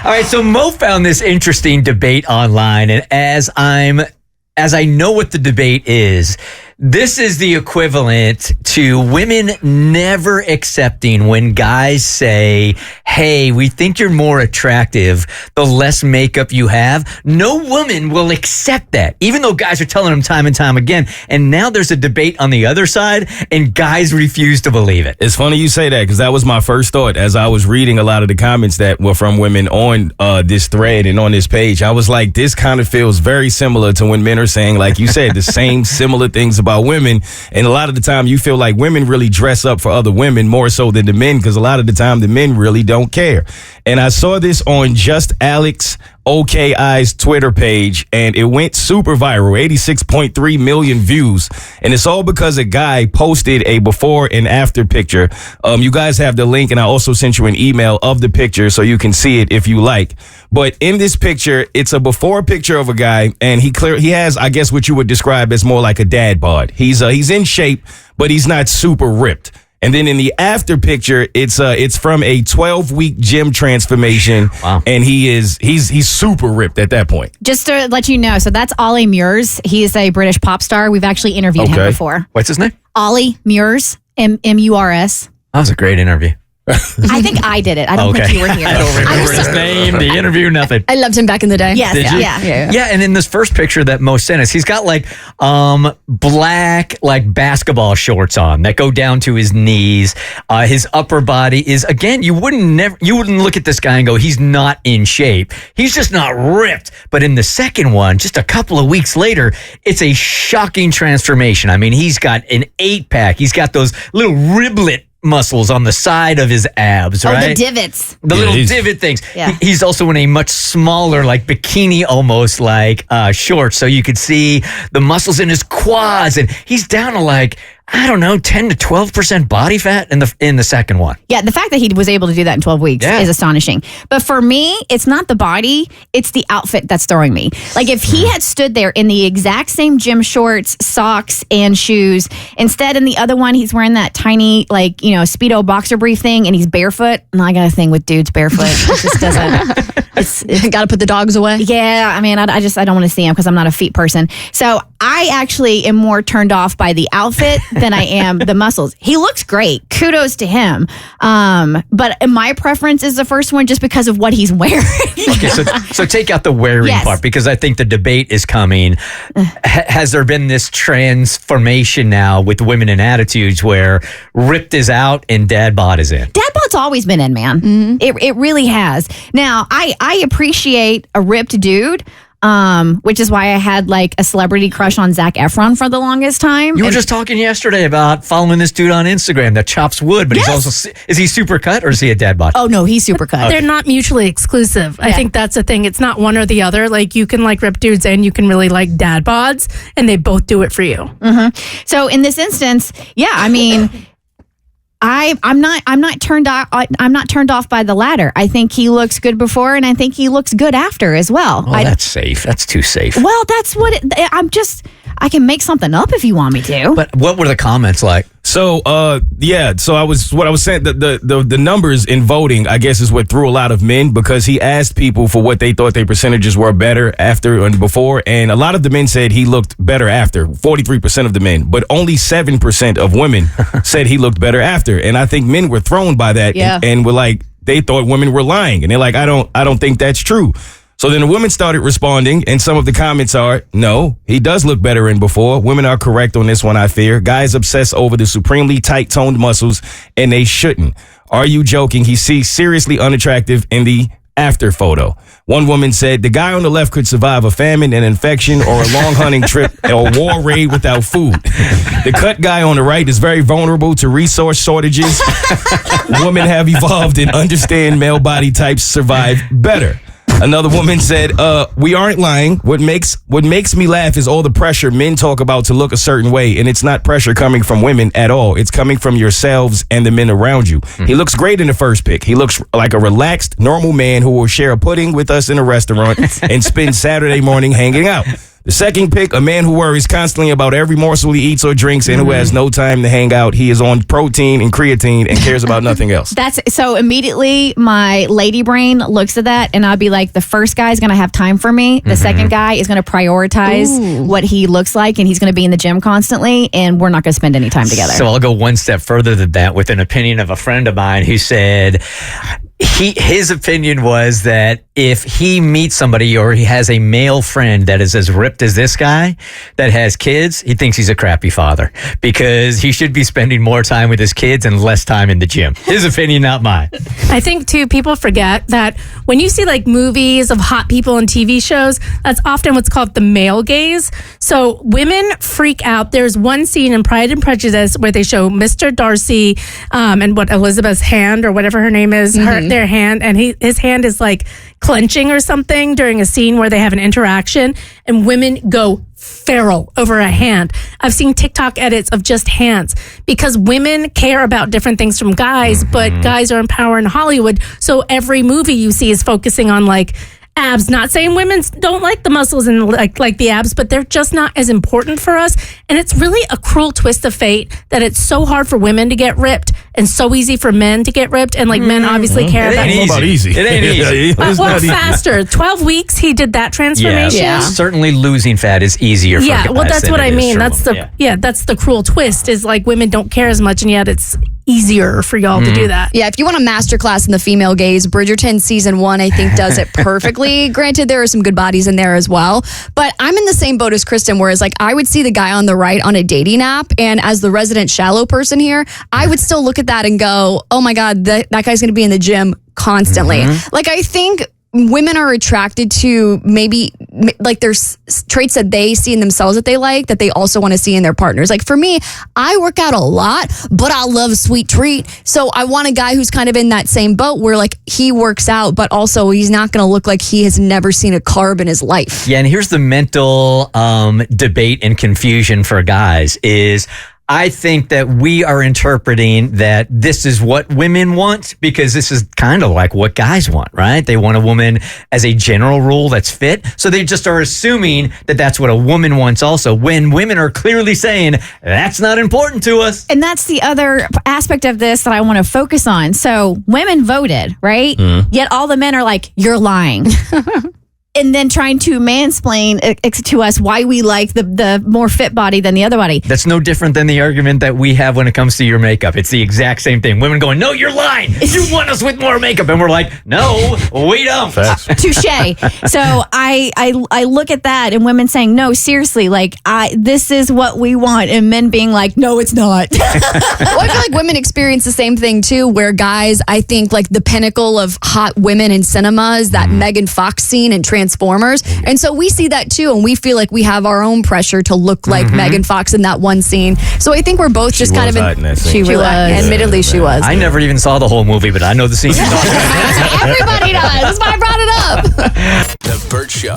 All right, so Mo found this interesting debate online, and as I know what the debate is, this is the equivalent to women never accepting when guys say, hey, we think you're more attractive the less makeup you have. No woman will accept that, even though guys are telling them time and time again. And now there's a debate on the other side, and guys refuse to believe it. It's funny you say that, because that was my first thought as I was reading a lot of the comments that were from women on this thread and on this page. I was like, this kind of feels very similar to when men are saying, like you said, the same similar things about women. And a lot of the time you feel like women really dress up for other women more so than the men, because a lot of the time the men really don't care. And I saw this on Just Alex OKI's Twitter page, and it went super viral, 86.3 million views. And it's all because a guy posted a before and after picture. You guys have the link, and I also sent you an email of the picture so you can see it if you like. But in this picture, it's a before picture of a guy, and he has, I guess, what you would describe as more like a dad bod. He's in shape, but he's not super ripped. And then in the after picture, it's from a 12-week gym transformation. Wow. And he's super ripped at that point. Just to let you know, so that's Ollie Murs. He is a British pop star. We've actually interviewed him before. What's his name? Ollie Murs, M-U-R-S. That was a great interview. I think I did it. I don't think you were here. I don't remember his name, the interview, nothing. I loved him back in the day. Yes. Did you? Yeah. And in this first picture that Mo sent us, he's got like black like basketball shorts on that go down to his knees. His upper body is, again, you wouldn't look at this guy and go, he's not in shape. He's just not ripped. But in the second one, just a couple of weeks later, it's a shocking transformation. I mean, he's got an 8-pack. He's got those little riblet muscles on the side of his abs, right? Oh, the divots. The little divot things. Yeah. He's also in a much smaller, like bikini almost, like shorts. So you could see the muscles in his quads. And he's down to like, I don't know, 10 to 12% body fat in the second one. Yeah, the fact that he was able to do that in 12 weeks is astonishing. But for me, it's not the body, it's the outfit that's throwing me. Like if he had stood there in the exact same gym shorts, socks, and shoes, instead in the other one, he's wearing that tiny, like, Speedo boxer brief thing, and he's barefoot. And I got a thing with dudes barefoot. It just doesn't. It's got to put the dogs away. Yeah, I mean, I don't want to see him because I'm not a feet person. So I actually am more turned off by the outfit than I am the muscles. He looks great. Kudos to him. But my preference is the first one just because of what he's wearing. Okay, so take out the wearing part, because I think the debate is coming. Has there been this transformation now with women and attitudes where ripped is out and dad bod is in? Dad bod's always been in, man. Mm-hmm. It really has. Now, I appreciate a ripped dude. Which is why I had like a celebrity crush on Zac Efron for the longest time. You were just talking yesterday about following this dude on Instagram that chops wood, but he's also, is he super cut or is he a dad bod? Oh no, he's super cut. They're not mutually exclusive. I think that's the thing. It's not one or the other. Like you can like rip dudes and you can really like dad bods, and they both do it for you. Mm-hmm. So in this instance, I mean, I'm not turned off by the latter. I think he looks good before, and I think he looks good after as well. Oh, that's safe. That's too safe. Well, that's what I can make something up if you want me to. But what were the comments like? So, so I was saying, the numbers in voting, I guess, is what threw a lot of men, because he asked people for what they thought their percentages were better after and before. And a lot of the men said he looked better after, 43% of the men, but only 7% of women said he looked better after. And I think men were thrown by that and were like, they thought women were lying. And they're like, I don't think that's true. So then the women started responding, and some of the comments are, no, he does look better than before. Women are correct on this one, I fear. Guys obsess over the supremely tight-toned muscles, and they shouldn't. Are you joking? He sees seriously unattractive in the after photo. One woman said, the guy on the left could survive a famine, an infection, or a long hunting trip, or a war raid without food. The cut guy on the right is very vulnerable to resource shortages. Women have evolved and understand male body types survive better. Another woman said, we aren't lying. What makes me laugh is all the pressure men talk about to look a certain way, and it's not pressure coming from women at all. It's coming from yourselves and the men around you. He looks great in the first pic. He looks like a relaxed, normal man who will share a pudding with us in a restaurant and spend Saturday morning hanging out. The second pick, a man who worries constantly about every morsel he eats or drinks and who has no time to hang out. He is on protein and creatine and cares about nothing else. That's so immediately my lady brain looks at that and I'll be like, the first guy is going to have time for me. The second guy is going to prioritize what he looks like and he's going to be in the gym constantly and we're not going to spend any time together. So I'll go one step further than that with an opinion of a friend of mine who said his opinion was that if he meets somebody or he has a male friend that is as ripped as this guy that has kids, he thinks he's a crappy father because he should be spending more time with his kids and less time in the gym. His opinion, not mine. I think too, people forget that when you see like movies of hot people in TV shows, that's often what's called the male gaze. So women freak out. There's one scene in Pride and Prejudice where they show Mr. Darcy and what Elizabeth's hand or whatever her name is, their hand, and his hand is like clenching or something during a scene where they have an interaction, and women go feral over a hand. I've seen TikTok edits of just hands because women care about different things from guys, but guys are in power in Hollywood. So every movie you see is focusing on like abs. Not saying women don't like the muscles and like the abs, but they're just not as important for us. And it's really a cruel twist of fate that it's so hard for women to get ripped and so easy for men to get ripped. And like men obviously care It ain't About easy. It ain't easy. It's well, not easy. faster. 12 weeks he did that transformation. Yeah. Certainly losing fat is easier for guys well, that's than what it I is mean. for That's women. the that's the cruel twist is like women don't care as much and yet it's easier for y'all to do that. Yeah, if you want a masterclass in the female gaze, Bridgerton season 1, I think, does it perfectly. Granted, there are some good bodies in there as well. But I'm in the same boat as Kristen, whereas like I would see the guy on the right on a dating app, and as the resident shallow person here, I would still look at that and go, oh my God, that guy's going to be in the gym constantly. Like, I think women are attracted to maybe like there's traits that they see in themselves that they like that they also want to see in their partners. Like for me, I work out a lot, but I love a sweet treat. So I want a guy who's kind of in that same boat where like he works out, but also he's not going to look like he has never seen a carb in his life. Yeah, and here's the mental debate and confusion for guys is I think that we are interpreting that this is what women want because this is kind of like what guys want, right? They want a woman as a general rule that's fit. So they just are assuming that that's what a woman wants also when women are clearly saying that's not important to us. And that's the other aspect of this that I want to focus on. So women voted, right? Yet all the men are like, you're lying. And then trying to mansplain to us why we like the more fit body than the other body. That's no different than the argument that we have when it comes to your makeup. It's the exact same thing. Women going, no, you're lying. You want us with more makeup. And we're like, no, we don't. Touche. So I look at that and women saying, no, seriously, like this is what we want. And men being like, no, it's not. Well, I feel like women experience the same thing too, where guys, I think like the pinnacle of hot women in cinema is that Megan Fox scene in Transformers. And so we see that too, and we feel like we have our own pressure to look like Megan Fox in that one scene. So I think we're both just kind of hot in that scene. She was. Admittedly, she was. I never even saw the whole movie, but I know the scene. Everybody does. That's why I brought it up. The Bert Show.